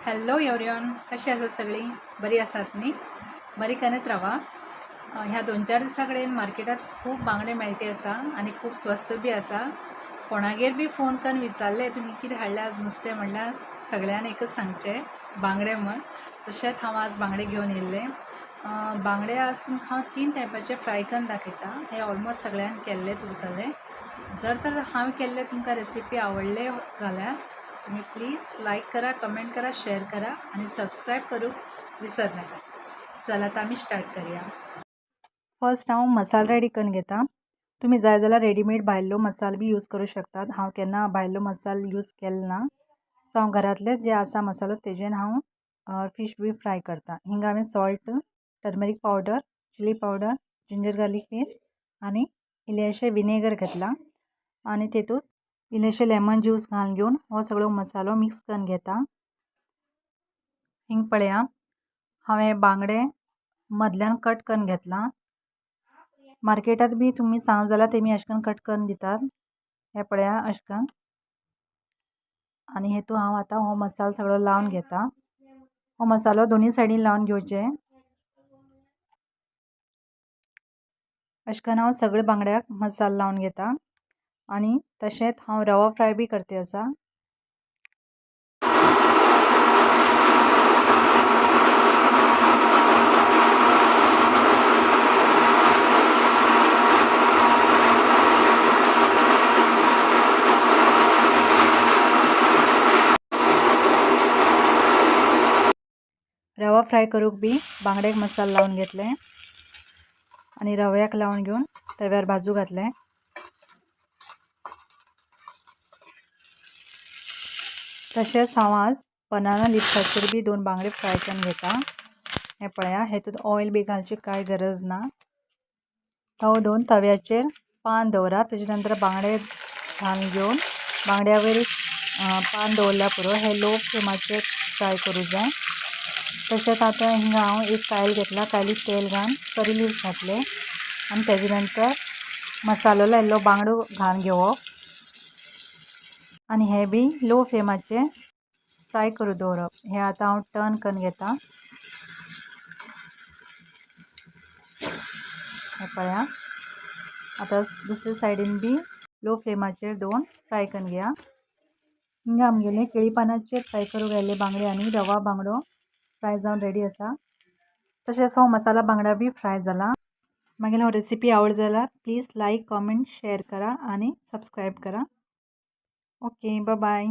Hello everyone, कशी आसात सगळी? बरी आसात न्ही? बरी करत रावा. ह्या 2-4 दिसां कडेन मार्केटात खूब बांगडे मेळटे आसा आनी खूब स्वस्त बी आसा. कोणागेर बी फोन करून विचारले तुमी कितें हाडल्या नुस्तें म्हणल्यार सगळ्यांनी एकच सांगचें, बांगडे म्हण. तशेंच हांव आज बांगडे घेवन येयल्ले. बांगडे आज तुमकां हांव 3 टायपाचे फ्राय करून दाखयता. हे ऑलमोस्ट सगळ्यांनी केल्लेच उरतले. जर तर हांव केल्ले तुमकां रेसिपी आवडले जाल्यार तुम्ही प्लीज लाईक करा, कमेंट करा, शेअर करा आणि सबस्क्राईब करूंक विसर नाका. चला आता आम्ही स्टार्ट करूया. फर्स्ट हांव मसाला रेडी करून घेता. तुम्ही जाय जाल्यार रेडीमेड भायलो मसालो बी यूज करूं शकतात. हांव केन्ना भायलो मसालो यूज केलो ना. सो हांव घरातलेच जे आसा मसालो तेजेन हांव फिश बी फ्राय करता. हिंगा हांवें salt, turmeric powder, chilli powder, ginger garlic paste आणि इल्लेशें विनेगर घेतला आणि तेतूंत इल्लेशें लेमन ज्यूस घालून घेवन हो सगळो मसालो मिक्स करून घेता. हिंग पळया, हांवें बांगडे मदल्यान कट करून घेतला. मार्केटात बी तुम्ही सांग जाल्यार तेमी अशें करून कट करून दितात. हे पळया अशें करून. आनी हेतून हांव आतां हो मसालो सगळो लावन घेता. हो मसालो दोनी सायडीन लावन घेवचे. अशें करून हांव सगळे बांगड्याक मसालो लावन घेता. आणि तशेंच हांव रवा फ्राय बी करते आसा. रवा फ्राय करूक बी बांगड्याक मसालो लावन घेतले आणि रव्याक लावन घेवन तव्यार भाजू घातले. तशेंच हांव आज बनाना लीफ खातीर बी 2 बांगडे फ्राय करून घेता. हे पळया, हेतूंत ऑयल बी घालची कांय गरज ना. तो 2 तव्याचेर पान दवरा. तेजे नंतर बांगडे घालून घेवन बांगड्या वयर पान दवरल्या पुरो. हे लो फ्लेमाचेर फ्राय करूं जाय. तशेंच आतां हिंगा हांव एक कायल घेतला. कायलीक तेल घालून करी लीव्स घातले आनी तेजे नंतर मसालो लायिल्लो बांगडो घालून घेवप आनी हे बी लो फ्लेमाचेर फ्राय करून दवरप. हे आतां हांव टर्न करून घेता. हे पळया, आतां दुसरे सायडीन बी लो फ्लेमाचेर दवरून फ्राय करून घेया. हिंगा आमगेले केळी पानाचेर फ्राय करूंक घायल्ले बांगडे आनी रवा बांगडो फ्राय जावन रेडी आसा. तशेंच हो मसाला बांगडा बी फ्राय जाला. मागीर हो रेसिपी आवडली जाल्यार प्लीज लाईक, कमेंट, शेअर करा आणि सबस्क्राईब करा. Okay, bye bye.